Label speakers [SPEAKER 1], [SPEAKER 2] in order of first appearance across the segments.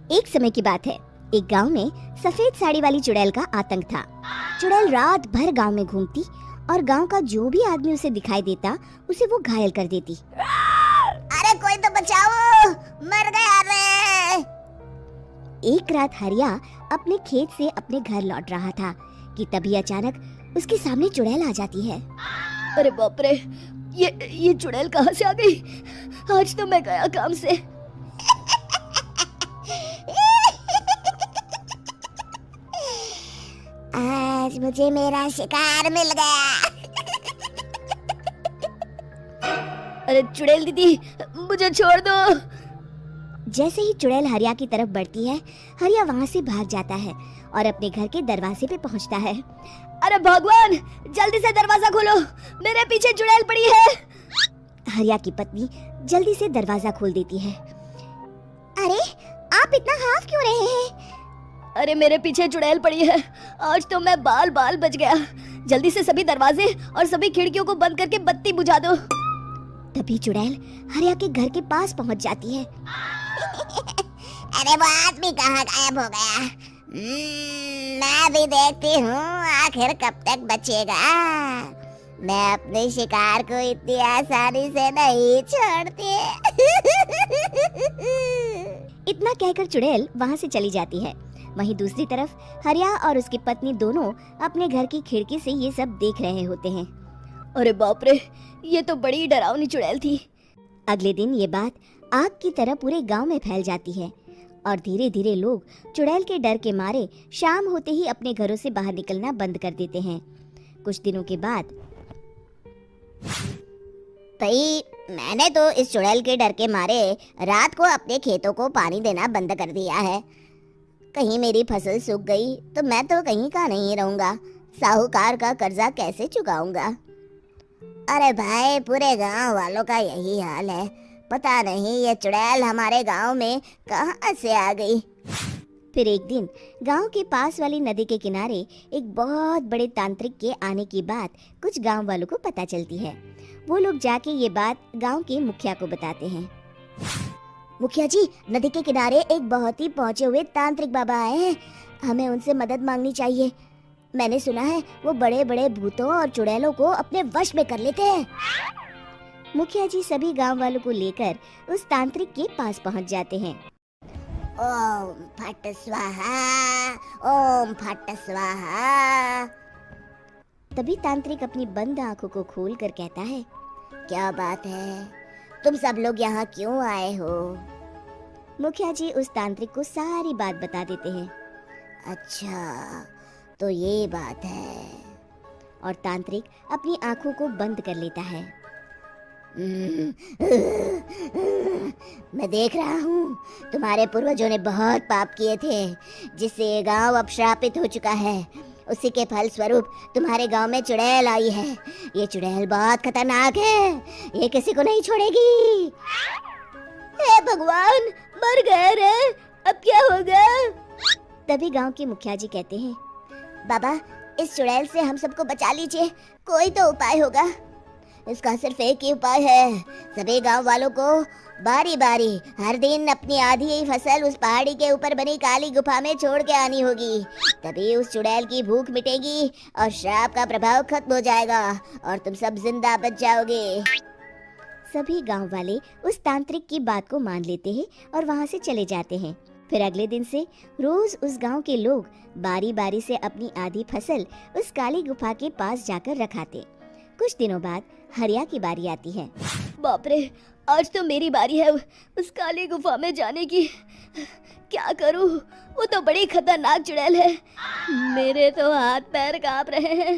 [SPEAKER 1] एक समय की बात है। एक गांव में सफेद साड़ी वाली चुड़ैल का आतंक था। चुड़ैल रात भर गांव में घूमती और गांव का जो भी आदमी उसे दिखाई देता उसे वो घायल कर देती।
[SPEAKER 2] अरे कोई तो बचाओ, मर गया रे।
[SPEAKER 1] एक रात हरिया अपने खेत से अपने घर लौट रहा था कि तभी अचानक उसके सामने चुड़ैल आ जाती है।
[SPEAKER 3] अरे बाप रे, ये चुड़ैल कहाँ से आ गई? आज तो मैं गया काम से।
[SPEAKER 2] आज मुझे मेरा शिकार मिल गया।
[SPEAKER 3] अरे चुड़ैल दीदी, मुझे छोड़ दो।
[SPEAKER 1] जैसे ही चुड़ैल हरिया की तरफ बढ़ती है, हरिया वहाँ से भाग जाता है और अपने घर के दरवाजे पे पहुँचता है।
[SPEAKER 3] अरे भगवान, जल्दी से दरवाजा खोलो, मेरे पीछे चुड़ैल पड़ी है।
[SPEAKER 1] हरिया की पत्नी जल्दी से दरवाजा खोल देती है।
[SPEAKER 2] अरे आप इतना हाफ क्यों रहे हैं?
[SPEAKER 3] अरे मेरे पीछे चुड़ैल पड़ी है, आज तो मैं बाल बाल बच गया। जल्दी से सभी दरवाजे और सभी खिड़कियों को बंद करके बत्ती बुझा दो।
[SPEAKER 1] तभी चुड़ैल हरिया के घर के पास पहुंच जाती है।
[SPEAKER 2] अरे वो आदमी कहाँ गायब हो गया? मैं भी देखती हूँ आखिर कब तक बचेगा। मैं अपने शिकार को इतनी आसानी से नहीं छोड़ती।
[SPEAKER 1] इतना कहकर चुड़ैल वहाँ से चली जाती है। वहीं दूसरी तरफ हरिया और उसकी पत्नी दोनों अपने घर की खिड़की से ये सब देख रहे होते हैं।
[SPEAKER 3] अरे बाप रे, ये तो बड़ी डरावनी चुड़ैल थी।
[SPEAKER 1] अगले दिन ये बात आग की तरह पूरे गांव में फैल जाती है और धीरे धीरे लोग चुड़ैल के डर के मारे शाम होते ही अपने घरों से बाहर निकलना बंद कर देते हैं। कुछ दिनों के बाद
[SPEAKER 2] भाई, मैंने तो इस चुड़ैल के डर के मारे रात को अपने खेतों को पानी देना बंद कर दिया है। कहीं मेरी फसल सूख गई तो मैं तो कहीं का नहीं रहूंगा। साहूकार का कर्जा कैसे चुकाऊंगा? अरे भाई, पूरे गांव वालों का यही हाल है। पता नहीं ये चुड़ैल हमारे गांव में कहां से आ गई।
[SPEAKER 1] फिर एक दिन गांव के पास वाली नदी के किनारे एक बहुत बड़े तांत्रिक के आने की बात कुछ गांव वालों को पता चलती है। वो लोग जाके ये बात गांव के मुखिया को बताते हैं।
[SPEAKER 2] मुखिया जी, नदी के किनारे एक बहुत ही पहुंचे हुए तांत्रिक बाबा आए हैं। हमें उनसे मदद मांगनी चाहिए। मैंने सुना है वो बड़े बड़े भूतों और चुड़ैलों को अपने वश में कर लेते हैं।
[SPEAKER 1] मुखिया जी सभी गांव वालों को लेकर उस तांत्रिक के पास पहुंच जाते हैं।
[SPEAKER 2] ओम फट स्वाहा, ओम फट स्वाहा।
[SPEAKER 1] तभी तांत्रिक अपनी बंद आंखों को खोलकर कहता है,
[SPEAKER 2] क्या बात है? तुम सब लोग यहाँ क्यों आए हो?
[SPEAKER 1] मुखिया जी उस तांत्रिक को सारी बात बता देते हैं।
[SPEAKER 2] अच्छा, तो ये बात है।
[SPEAKER 1] और तांत्रिक अपनी आंखों को बंद कर लेता है।
[SPEAKER 2] मैं देख रहा हूँ तुम्हारे पूर्वजों ने बहुत पाप किए थे, जिससे ये गांव अब श्रापित हो चुका है। उसी के फल स्वरूप तुम्हारे गांव में चुड़ैल आई है। ये चुड़ैल बहुत खतरनाक है, ये किसी को नहीं छोड़ेगी।
[SPEAKER 3] हे भगवान, मर गए रे, अब क्या होगा?
[SPEAKER 1] तभी गांव के मुखिया जी कहते हैं,
[SPEAKER 2] बाबा, इस चुड़ैल से हम सबको बचा लीजिए। कोई तो उपाय होगा। इसका सिर्फ एक ही उपाय है। सभी गांव वालों को बारी बारी हर दिन अपनी आधी फसल उस पहाड़ी के ऊपर बनी काली गुफा में छोड़ के आनी होगी। तभी उस चुड़ैल की भूख मिटेगी और श्राप का प्रभाव खत्म हो जाएगा और तुम सब जिंदा बच जाओगे।
[SPEAKER 1] सभी गांव वाले उस तांत्रिक की बात को मान लेते हैं और वहां से चले जाते हैं। फिर अगले दिन से रोज उस गांव के लोग बारी बारी से अपनी आधी फसल उस काली गुफा के पास जाकर रखाते। कुछ दिनों बाद हरिया की बारी आती है।
[SPEAKER 3] बाप रे, आज तो मेरी बारी है उस काली गुफा में जाने की। क्या करूं? वो तो बड़ी खतरनाक चुड़ैल है। मेरे तो हाथ पैर कांप रहे हैं।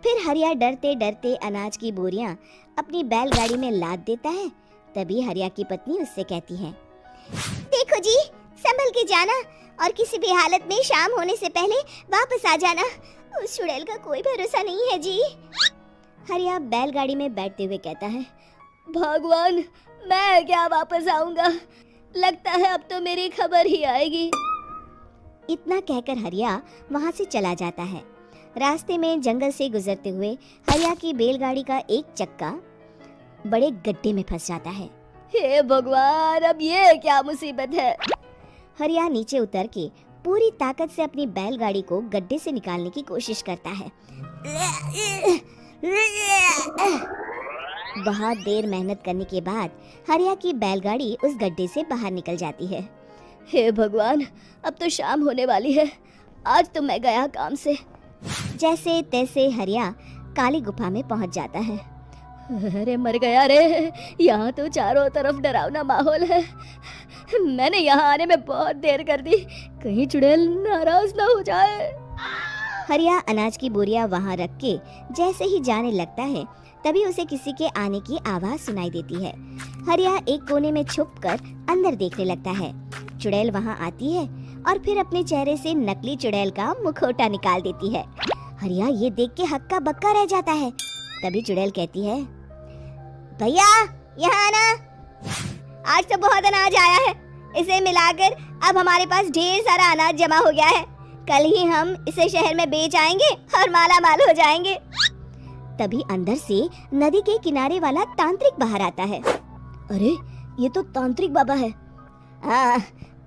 [SPEAKER 1] फिर हरिया डरते डरते अनाज की बोरियां अपनी बैलगाड़ी में लाद देता है। तभी हरिया की पत्नी उससे कहती है,
[SPEAKER 2] देखो जी, संभल के जाना और किसी भी हालत में शाम होने से पहले वापस आ जाना। उस चुड़ैल का कोई भरोसा नहीं है जी।
[SPEAKER 1] हरिया बैलगाड़ी में बैठते हुए कहता है,
[SPEAKER 3] भगवान, मैं क्या वापस आऊंगा? लगता है अब तो मेरी खबर ही आएगी।
[SPEAKER 1] इतना कहकर हरिया वहां से चला जाता है। रास्ते में जंगल से गुजरते हुए हरिया की बैलगाड़ी का एक चक्का बड़े गड्ढे में फंस जाता है।
[SPEAKER 3] हे भगवान, अब ये क्या मुसीबत है?
[SPEAKER 1] हरिया नीचे उतर के पूरी ताकत से अपनी बैलगाड़ी को गड्ढे से निकालने की कोशिश करता है। बहुत देर मेहनत करने के बाद हरिया की बैलगाड़ी उस गड्ढे से बाहर निकल जाती है।
[SPEAKER 3] हे भगवान, अब तो शाम होने वाली है। आज तो मैं गया काम से।
[SPEAKER 1] जैसे तैसे हरिया काली गुफा में पहुंच जाता है।
[SPEAKER 3] अरे मर गया रे, यहाँ तो चारों तरफ डरावना माहौल है। मैंने यहाँ आने में बहुत देर कर दी, कहीं चुड़ैल नाराज ना हो जाए।
[SPEAKER 1] हरिया अनाज की बोरियां वहां रख के जैसे ही जाने लगता है, तभी उसे किसी के आने की आवाज सुनाई देती है। हरिया एक कोने में छुपकर अंदर देखने लगता है। चुड़ैल वहां आती है और फिर अपने चेहरे से नकली चुड़ैल का मुखौटा निकाल देती है। हरिया ये देख के हक्का बक्का रह जाता है। तभी चुड़ैल कहती है,
[SPEAKER 2] भैया यहाँ आना,
[SPEAKER 3] आज तो बहुत अनाज आया है। इसे मिलाकर अब हमारे पास ढेर सारा अनाज जमा हो गया है। कल ही हम इसे शहर में बेच आएंगे और माला माल हो जाएंगे।
[SPEAKER 1] तभी अंदर से नदी के किनारे वाला तांत्रिक बाहर आता है।
[SPEAKER 3] अरे ये तो तांत्रिक बाबा है।
[SPEAKER 2] हाँ,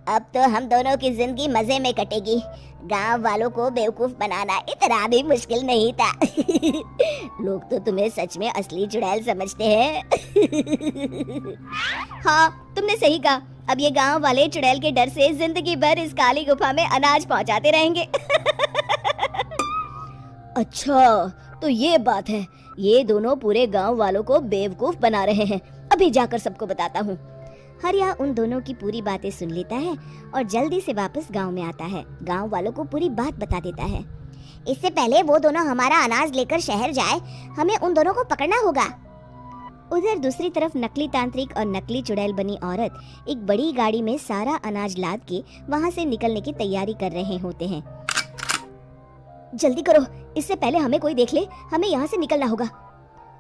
[SPEAKER 2] अब तो हम दोनों की जिंदगी मजे में कटेगी। गांव वालों को बेवकूफ बनाना इतना भी मुश्किल नहीं था। लोग तो तुम्हें सच में असली चुड़ैल समझते हैं।
[SPEAKER 3] हाँ, तुमने सही कहा। अब ये गांव वाले चुड़ैल के डर से जिंदगी भर इस काली गुफा में अनाज पहुंचाते रहेंगे। अच्छा, तो ये बात है। ये दोनों पूरे गांव वालों को बेवकूफ बना रहे हैं। अभी जाकर सबको बताता हूँ।
[SPEAKER 1] हरिया उन दोनों की पूरी बातें सुन लेता है और जल्दी से वापस गांव में आता है। गांव वालों को पूरी बात बता देता है।
[SPEAKER 2] इससे पहले वो दोनों हमारा अनाज लेकर शहर जाए, हमें उन दोनों को पकड़ना होगा।
[SPEAKER 1] उधर दूसरी तरफ नकली तांत्रिक और नकली चुड़ैल बनी औरत एक बड़ी गाड़ी में सारा अनाज लाद के वहां से निकलने की तैयारी कर रहे होते हैं।
[SPEAKER 3] जल्दी करो, इससे पहले हमें कोई देख ले। हमें यहाँ से निकलना होगा।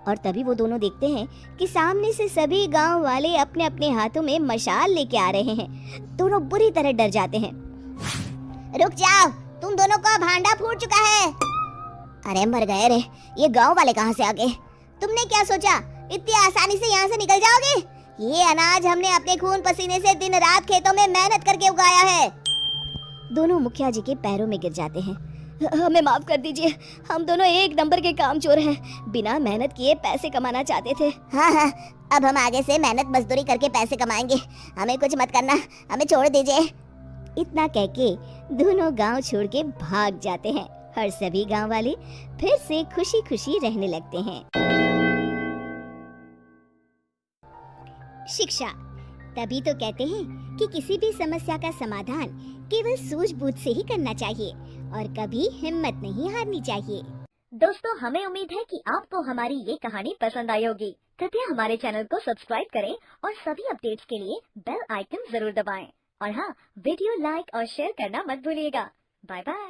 [SPEAKER 1] और तभी वो दोनों देखते हैं कि सामने से सभी गांव वाले अपने अपने हाथों में मशाल लेके आ रहे हैं। दोनों बुरी तरह डर जाते हैं।
[SPEAKER 2] रुक जाओ, तुम दोनों का भांडा फूट चुका है। अरे मर गए रे, ये गांव वाले कहाँ से आ गए? तुमने क्या सोचा इतनी आसानी से यहाँ से निकल जाओगे? ये अनाज हमने अपने खून पसीने से दिन रात खेतों में मेहनत करके उगाया है।
[SPEAKER 1] दोनों मुखिया जी के पैरों में गिर जाते हैं।
[SPEAKER 3] हमें माफ कर दीजिए, हम दोनों एक नंबर के कामचोर हैं। बिना मेहनत किए पैसे कमाना चाहते थे।
[SPEAKER 2] हाँ, अब हम आगे से मेहनत मजदूरी करके पैसे कमाएंगे। हमें कुछ मत करना, हमें छोड़ दीजिए।
[SPEAKER 1] इतना कह के दोनों गांव छोड़ के भाग जाते हैं और सभी गांव वाले फिर से खुशी खुशी रहने लगते हैं। शिक्षा, तभी तो कहते हैं कि किसी भी समस्या का समाधान केवल सूझबूझ से ही करना चाहिए और कभी हिम्मत नहीं हारनी चाहिए।
[SPEAKER 3] दोस्तों, हमें उम्मीद है कि आपको हमारी ये कहानी पसंद आई होगी। कृपया हमारे चैनल को सब्सक्राइब करें और सभी अपडेट्स के लिए बेल आइकन जरूर दबाएं। और हाँ, वीडियो लाइक और शेयर करना मत भूलिएगा। Bye bye.